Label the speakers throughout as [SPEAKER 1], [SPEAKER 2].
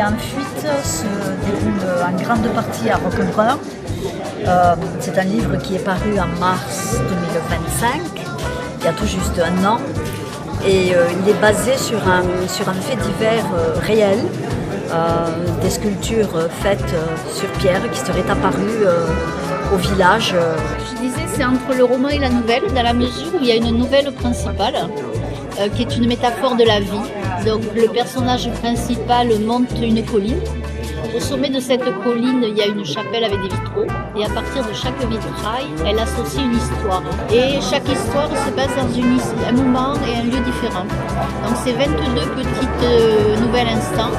[SPEAKER 1] est en fuite se déroule en grande partie à Roquebrun. C'est un livre qui est paru en mars 2025, il y a tout juste un an. Et il est basé sur un fait divers réel, des sculptures faites sur pierre qui seraient apparues au village.
[SPEAKER 2] Je disais, c'est entre le roman et la nouvelle, dans la mesure où il y a une nouvelle principale, qui est une métaphore de la vie. Donc le personnage principal monte une colline. Au sommet de cette colline, il y a une chapelle avec des vitraux. Et à partir de chaque vitrail, elle associe une histoire. Et chaque histoire se passe dans un moment et un lieu différent. Donc c'est 22 petites nouvelles instants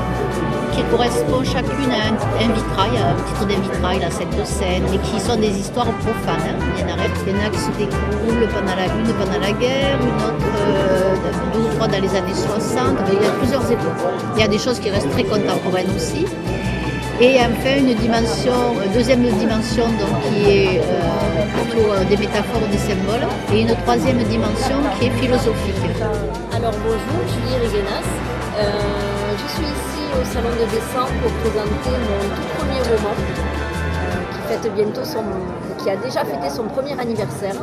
[SPEAKER 2] qui correspondent chacune à un vitrail, à un titre d'un vitrail, la Sainte Seine, et qui sont des histoires profanes. Il y en a qui se déroulent pendant la guerre, une autre, deux ou trois dans les années 60. Il y a plusieurs époques. Il y a des choses qui restent très contemporaines aussi. Et enfin, deuxième dimension donc, qui est plutôt des métaphores, des symboles, et une troisième dimension qui est philosophique.
[SPEAKER 3] Alors bonjour, Julie Reguenas. Je suis ici au Salon de décembre pour présenter mon tout premier roman qui a déjà fêté son premier anniversaire,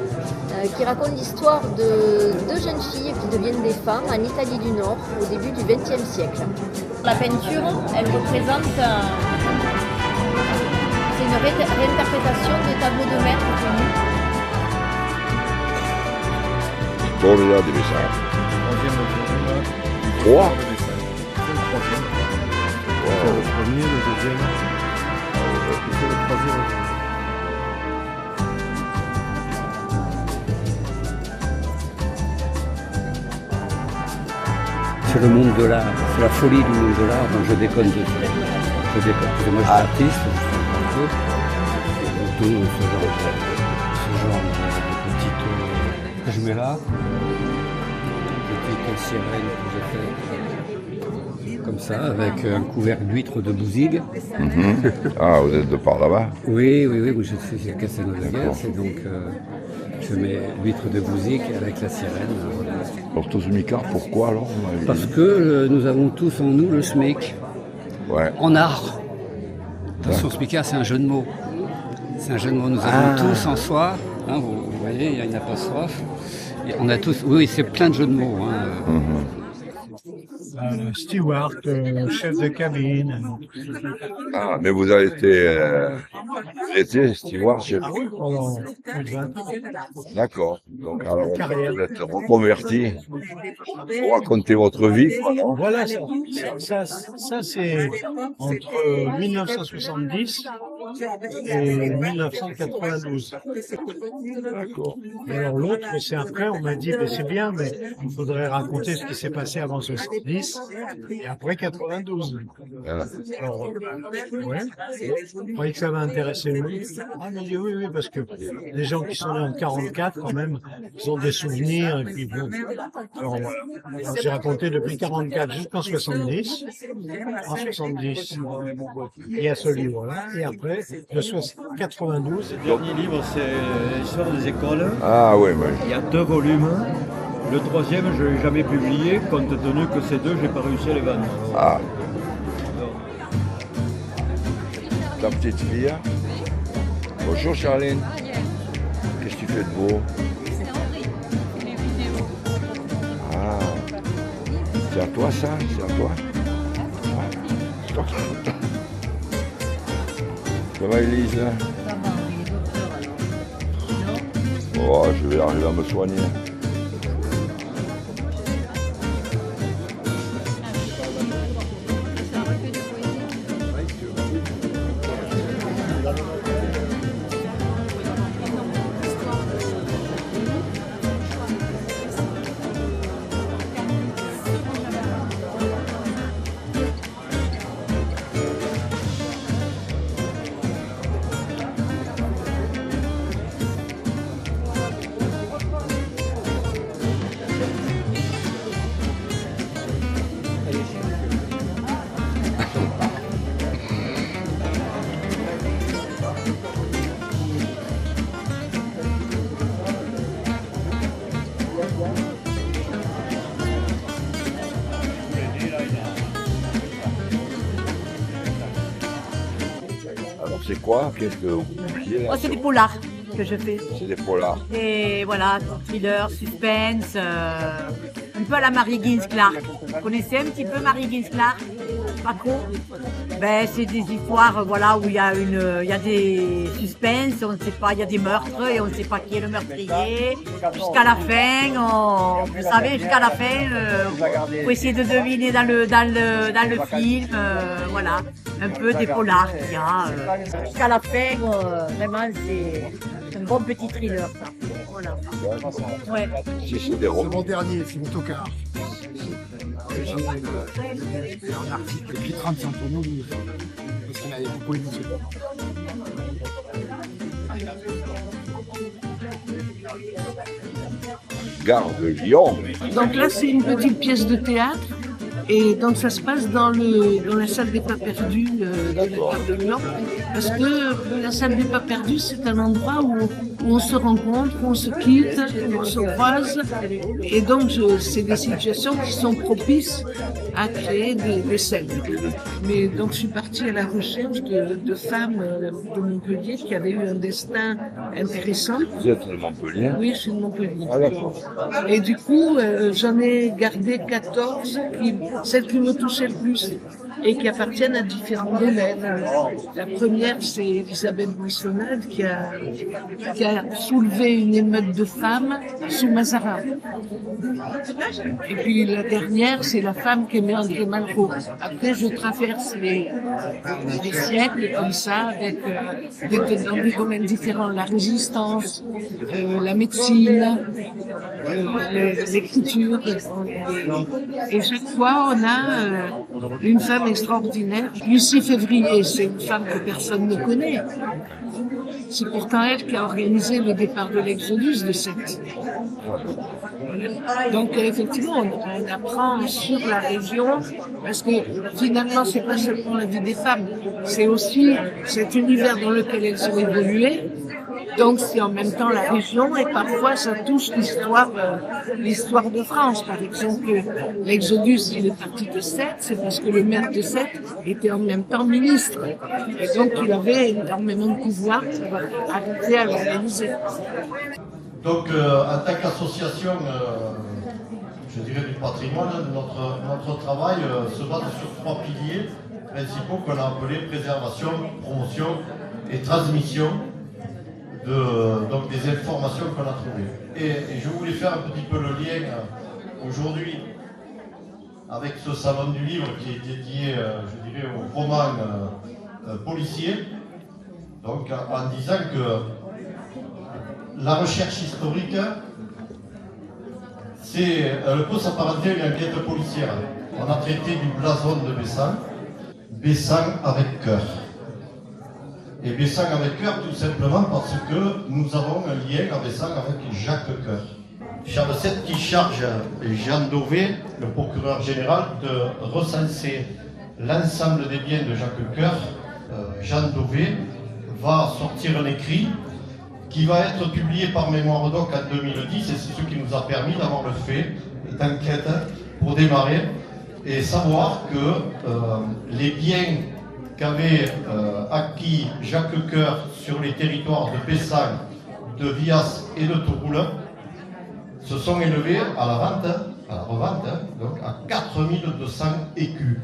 [SPEAKER 3] qui raconte l'histoire de deux jeunes filles qui deviennent des femmes en Italie du Nord au début du XXe siècle. La peinture, elle représente c'est une réinterprétation de tableaux de maître connus.
[SPEAKER 4] Storia di Vesano. Trois.
[SPEAKER 5] C'est le troisième. C'est le premier, le deuxième. C'est le troisième.
[SPEAKER 6] C'est le monde de l'art, c'est la folie du monde de l'art dont je déconne dessus. Je déconne, parce que moi je suis artiste, je suis un peu, et donc ce genre de petite que je mets là, petite sirène que j'ai fait comme ça, avec un couvercle d'huîtres de Bouzigues.
[SPEAKER 4] Ah, vous êtes de par là-bas?
[SPEAKER 6] Oui, je suis à Castelnau-de-la-Guerre, c'est donc je mets l'huître de Bouzigues avec la sirène. Voilà.
[SPEAKER 4] Portos Micard, pourquoi alors?
[SPEAKER 6] Parce que nous avons tous en nous le SMIC.
[SPEAKER 4] Ouais.
[SPEAKER 6] En art. Attention, SMICard, c'est un jeu de mots. C'est un jeu de mots. Nous avons tous en soi. Hein, vous voyez, il y a une apostrophe. Et on a tous. Oui, c'est plein de jeux de mots. Hein.
[SPEAKER 5] Steward, chef de cabine.
[SPEAKER 4] Ah, mais vous avez été steward chez vous?
[SPEAKER 5] Pendant 20 ans.
[SPEAKER 4] D'accord. Donc, alors, vous êtes reconverti pour raconter votre vie, quoi, non?
[SPEAKER 5] Voilà, ça c'est entre 1970 et 1992.
[SPEAKER 4] D'accord.
[SPEAKER 5] Alors l'autre, c'est après, on m'a dit, c'est bien, mais il faudrait raconter ce qui s'est passé avant 70 et après 92.
[SPEAKER 4] Voilà.
[SPEAKER 5] Alors, ouais, je croyais que ça va intéresser lui. Ah, il m'a dit oui, parce que les gens qui sont nés en 44, quand même, ils ont des souvenirs, et puis bon. Alors, voilà. Alors, j'ai raconté depuis 44 jusqu'en 70. En 70, il y a ce livre-là, et après, de 92.
[SPEAKER 7] Le dernier livre, c'est l'histoire des écoles.
[SPEAKER 4] Ah oui, oui.
[SPEAKER 7] Il y a 2 volumes. Le troisième, je ne l'ai jamais publié, compte tenu que ces 2, je n'ai pas réussi à les vendre.
[SPEAKER 4] Ah. Ta petite fille. Bonjour Charline. Qu'est-ce que tu fais de beau? Ah. C'est à toi ça? C'est à toi? Ouais. Ça va Elise? Oh, je vais arriver à me soigner. c'est quoi? Qu'est-ce que vous publiez là?
[SPEAKER 8] Oh, c'est des polars que je fais.
[SPEAKER 4] C'est des polars.
[SPEAKER 8] Et voilà, thriller, suspense, un peu à la Mary Ginsclark. Vous connaissez un petit peu Mary Ginsclark? Pas trop? Ben, c'est des histoires voilà, où il y a des suspens, on ne sait pas, il y a des meurtres et on ne sait pas qui est le meurtrier. Jusqu'à la fin, vous savez, jusqu'à la fin, faut essayer de deviner dans le film, voilà, un peu des polars qu'il y a. Jusqu'à la fin, vraiment, c'est un bon petit thriller, ça. Voilà. Ouais.
[SPEAKER 4] C'est des romans.
[SPEAKER 9] C'est mon dernier, c'est mon tocard. J'ai un article écrit 35 pour nous, parce qu'il avait beaucoup édité.
[SPEAKER 4] Gare de Lyon.
[SPEAKER 10] Donc là, c'est une petite pièce de théâtre. Et donc ça se passe dans la salle des pas perdus dans le gare de Lyon. Parce que la salle des pas perdus, c'est un endroit où on se rencontre, où on se quitte, où on se croise. Et donc c'est des situations qui sont propices à créer des scènes. Mais donc je suis partie à la recherche de femmes de Montpellier qui avaient eu un destin intéressant.
[SPEAKER 4] Vous êtes de Montpellier?
[SPEAKER 10] Oui, je suis de Montpellier.
[SPEAKER 4] Ah, d'accord.
[SPEAKER 10] Et du coup, j'en ai gardé 14 celles qui me touchaient le plus et qui appartiennent à différents domaines. La première, c'est Elisabeth Buissonnade qui a soulevé une émeute de femmes sous Mazarin. Et puis la dernière, c'est la femme qu'aimait André Malraux. Après, je traverse les siècles comme ça, avec dans des domaines différents, la résistance, la médecine, l'écriture. Et chaque fois, on a une femme extraordinaire. Lucie Février, c'est une femme que personne ne connaît. C'est pourtant elle qui a organisé le départ de l'Exodus de Sète. Donc effectivement, on apprend sur la région, parce que finalement, c'est pas seulement la vie des femmes, c'est aussi cet univers dans lequel elles ont évolué. Donc c'est en même temps la région et parfois ça touche l'histoire de France. Par exemple, l'Exodus, il est parti de Sète, c'est parce que le maire de Sète était en même temps ministre. Et donc il avait énormément de pouvoir pour arriver à l'organiser.
[SPEAKER 11] Donc en tant qu'association, je dirais du patrimoine, notre travail se base sur 3 piliers principaux qu'on a appelés préservation, promotion et transmission. Donc des informations qu'on a trouvées. Et je voulais faire un petit peu le lien aujourd'hui avec ce salon du livre qui est dédié, je dirais, aux romans policiers. Donc en disant que la recherche historique, elle peut s'apparenter à une enquête policière. On a traité du blason de Bessan, Bessan avec cœur. Et Bessan avec cœur, tout simplement parce que nous avons un lien à Bessan avec Jacques Coeur. Charles VII qui charge Jean Dauvé, le procureur général, de recenser l'ensemble des biens de Jacques Coeur. Jean Dauvé va sortir un écrit qui va être publié par Mémoire Doc en 2010, et c'est ce qui nous a permis d'avoir le fait d'enquête pour démarrer et savoir que les biens qu'avait acquis Jacques Coeur sur les territoires de Bessan, de Vias et de Touroule se sont élevés à la revente, donc à 4200 écus.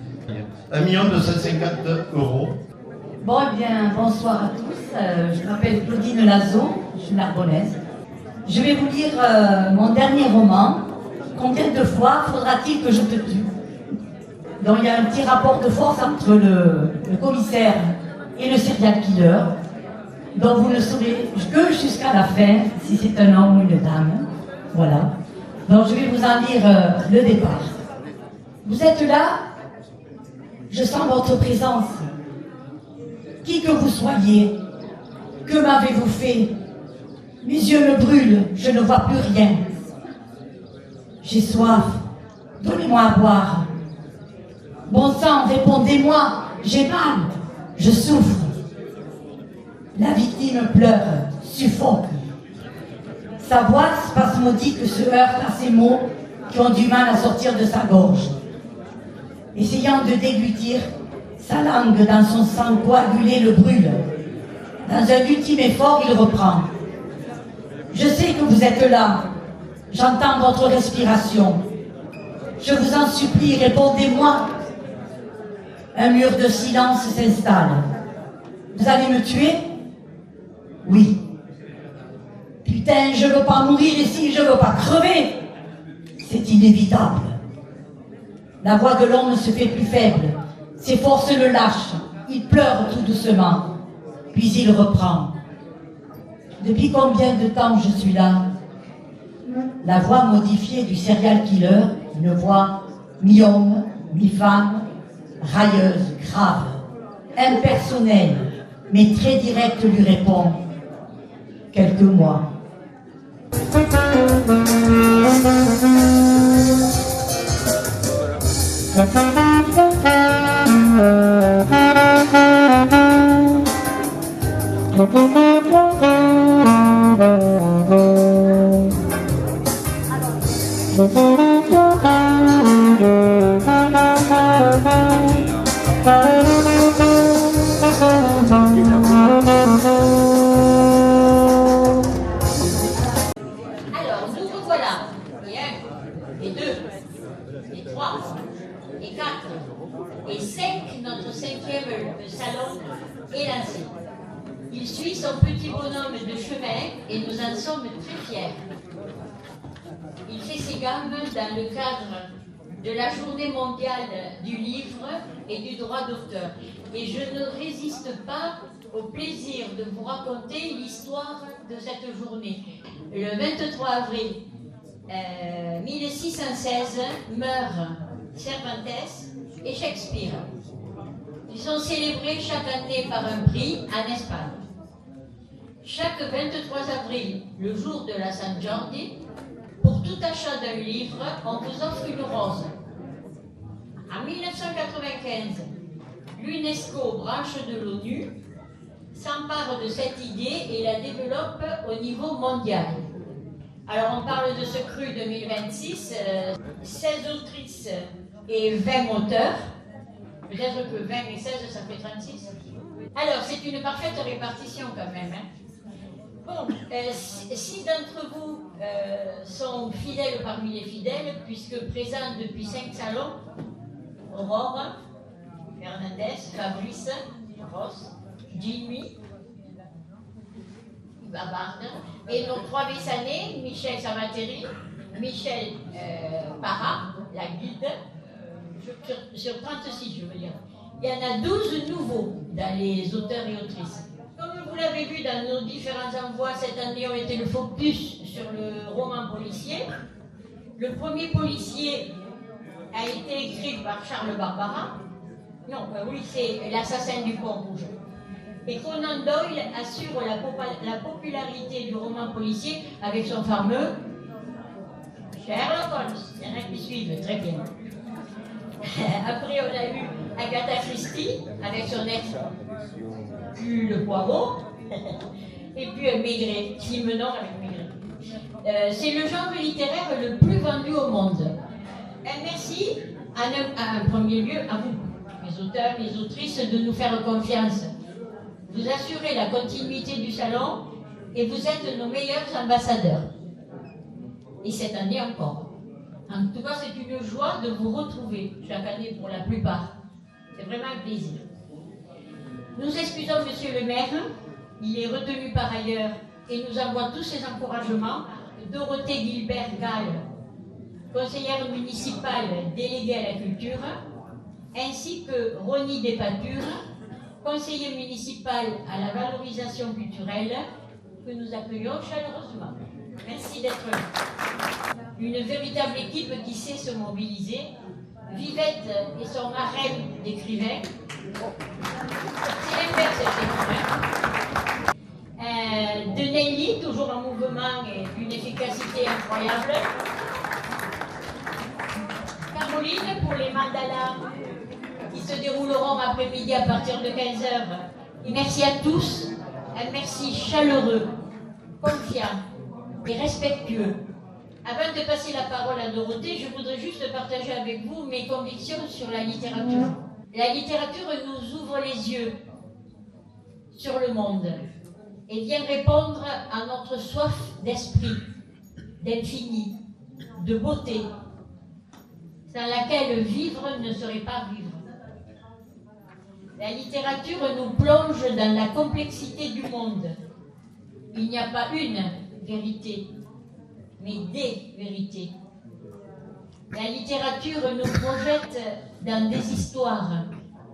[SPEAKER 11] 1 250 000 €.
[SPEAKER 12] Bon, eh bien, bonsoir à tous. Je m'appelle Claudine Lazo, je suis narbonnaise. Je vais vous lire mon dernier roman. Combien de fois faudra-t-il que je te tue? Donc il y a un petit rapport de force entre le commissaire et le serial killer. Donc vous ne saurez que jusqu'à la fin si c'est un homme ou une dame. Voilà. Donc je vais vous en lire le départ. Vous êtes là? Je sens votre présence. Qui que vous soyez, que m'avez-vous fait? Mes yeux me brûlent, je ne vois plus rien. J'ai soif, donnez-moi à boire. Bon sang, répondez-moi, j'ai mal, je souffre. La victime pleure, suffoque. Sa voix spasmodique se heurte à ces mots qui ont du mal à sortir de sa gorge. Essayant de déglutir, sa langue dans son sang coagulé le brûle. Dans un ultime effort, il reprend. Je sais que vous êtes là. J'entends votre respiration. Je vous en supplie, répondez-moi. Un mur de silence s'installe. Vous allez me tuer? Oui. Putain, je veux pas mourir ici, je veux pas crever. C'est inévitable. La voix de l'homme se fait plus faible. Ses forces le lâchent. Il pleure tout doucement. Puis il reprend. Depuis combien de temps je suis là? La voix modifiée du serial killer, une voix mi-homme, mi-femme, railleuse, grave, impersonnelle, mais très directe, lui répond. Quelques mois.
[SPEAKER 13] Alors, nous revoilà. Et 1, et 2, et 3, et 4, et 5, notre 5e salon est lancé. Il suit son petit bonhomme de chemin et nous en sommes très fiers. Il fait ses gammes dans le cadre de la journée mondiale du livre et du droit d'auteur. Et je ne résiste pas au plaisir de vous raconter l'histoire de cette journée. Le 23 avril 1616 meurent Cervantes et Shakespeare. Ils sont célébrés chaque année par un prix en Espagne. Chaque 23 avril, le jour de la Saint Jordi, pour tout achat d'un livre, on vous offre une rose. En 1995, l'UNESCO, branche de l'ONU, s'empare de cette idée et la développe au niveau mondial. Alors on parle de ce cru 2026, 16 autrices et 20 auteurs. Peut-être que 20 et 16, ça fait 36. Alors c'est une parfaite répartition quand même. Bon, 6 d'entre vous sont fidèles parmi les fidèles, puisque présents depuis 5 salons, Aurore, Fernandez, Fabrice, Ross, Jimmy, Babarde, et nos 3 Bessanais, Michel Samateri, Michel Parra, la guide, sur 36 je veux dire. Il y en a 12 nouveaux dans les auteurs et autrices. Comme vous l'avez vu dans nos différents envois, cette année on était le focus sur le roman policier. Le premier policier a été écrit par Charles Barbara. Non, oui, c'est L'assassin du Pont Rouge. Et Conan Doyle assure la popularité du roman policier avec son fameux Sherlock Holmes. Il y en a qui suivent, très bien. Après, on a eu Agatha Christie avec son ex le Poirot. Et puis Maigret, Simenon avec Maigret. C'est le genre littéraire le plus vendu au monde. Un merci à un premier lieu à vous, les auteurs, les autrices, de nous faire confiance. Vous assurez la continuité du salon et vous êtes nos meilleurs ambassadeurs. Et cette année encore. En tout cas, c'est une joie de vous retrouver chaque année pour la plupart. C'est vraiment un plaisir. Nous excusons Monsieur le maire, il est retenu par ailleurs et nous envoie tous ses encouragements. Dorothée Gilbert-Gall, conseillère municipale déléguée à la culture, ainsi que Ronnie Despatures, conseiller municipal à la valorisation culturelle, que nous accueillons chaleureusement. Merci d'être là. Une véritable équipe qui sait se mobiliser. Vivette et son marraine d'écrivain. C'est l'inverse cet écrivain. De Nelly, toujours en mouvement et d'une efficacité incroyable. Caroline pour les mandalas qui se dérouleront après-midi à partir de 15h. Et merci à tous, un merci chaleureux, confiant et respectueux. Avant de passer la parole à Dorothée, je voudrais juste partager avec vous mes convictions sur la littérature. La littérature nous ouvre les yeux sur le monde. et vient répondre à notre soif d'esprit, d'infini, de beauté, sans laquelle vivre ne serait pas vivre. La littérature nous plonge dans la complexité du monde. Il n'y a pas une vérité, mais des vérités. La littérature nous projette dans des histoires,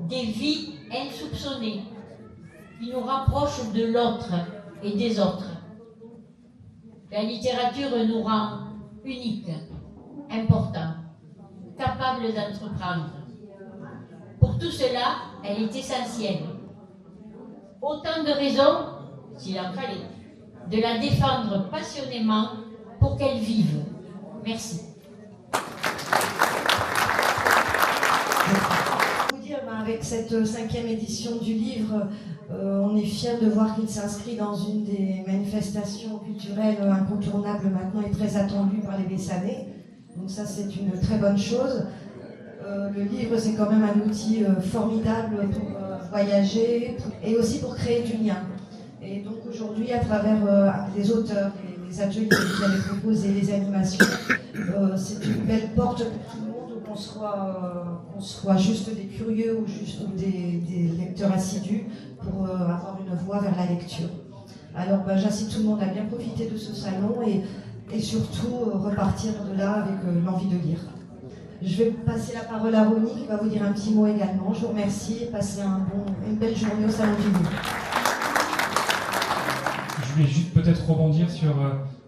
[SPEAKER 13] des vies insoupçonnées, qui nous rapprochent de l'autre et des autres. La littérature nous rend uniques, importants, capables d'entreprendre. Pour tout cela, elle est essentielle. Autant de raisons, s'il en fallait, de la défendre passionnément pour qu'elle vive. Merci.
[SPEAKER 14] Avec cette 5e édition du livre, on est fiers de voir qu'il s'inscrit dans une des manifestations culturelles incontournables maintenant et très attendues par les Bessanais. Donc ça, c'est une très bonne chose. Le livre, c'est quand même un outil formidable pour voyager et aussi pour créer du lien. Et donc aujourd'hui, à travers les auteurs, les ateliers que vous avez proposés, les animations, c'est une belle porte pour tout le monde, qu'on soit juste des curieux ou juste des lecteurs assidus pour avoir une voie vers la lecture. Alors j'incite tout le monde à bien profiter de ce salon et surtout repartir de là avec l'envie de lire. Je vais passer la parole à Ronnie qui va vous dire un petit mot également. Je vous remercie et passez une belle journée au Salon du Livre.
[SPEAKER 15] Je voulais juste peut-être rebondir sur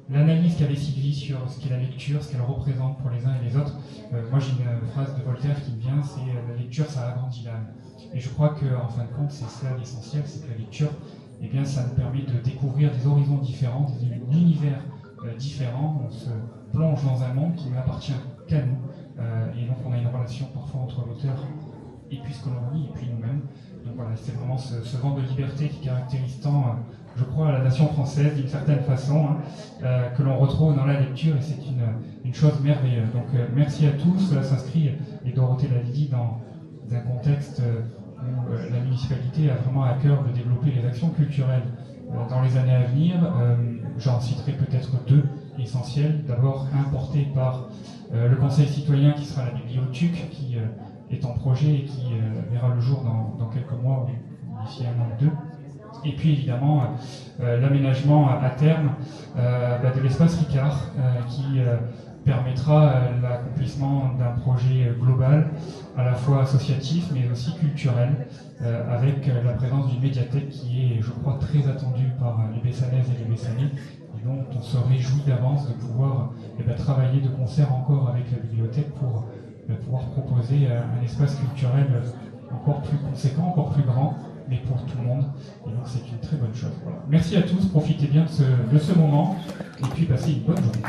[SPEAKER 15] l'analyse qu'avait Sylvie sur ce qu'est la lecture, ce qu'elle représente pour les uns et les autres. Moi j'ai une phrase de Voltaire qui me vient, c'est la lecture ça agrandit l'âme. Et je crois qu'en fin de compte c'est ça l'essentiel, c'est que la lecture, eh bien, ça nous permet de découvrir des horizons différents, des univers différents. On se plonge dans un monde qui ne appartient qu'à nous. Et donc on a une relation parfois entre l'auteur et puis ce que l'on lit et puis nous-mêmes. Donc voilà, c'est vraiment ce vent de liberté qui caractérise tant, je crois, la nation française d'une certaine façon, que l'on retrouve dans la lecture et c'est une chose merveilleuse. Donc merci à tous, cela s'inscrit, et Dorothée l'a dit, dans un contexte où la municipalité a vraiment à cœur de développer les actions culturelles dans les années à venir. J'en citerai peut-être deux essentielles. D'abord, un porté par le Conseil citoyen qui sera la bibliothèque, qui est en projet et qui verra le jour dans quelques mois, d'ici un an ou deux. Et puis évidemment, l'aménagement à terme de l'espace Ricard, qui permettra l'accomplissement d'un projet global, à la fois associatif mais aussi culturel, avec la présence d'une médiathèque qui est, je crois, très attendue par les Bessanaises et les Bessanais, et dont on se réjouit d'avance de pouvoir travailler de concert encore avec la bibliothèque pour pouvoir proposer un espace culturel encore plus conséquent, encore plus grand, mais pour tout le monde. Et donc c'est une très bonne chose. Voilà. Merci à tous, profitez bien de ce moment, et puis passez une bonne journée.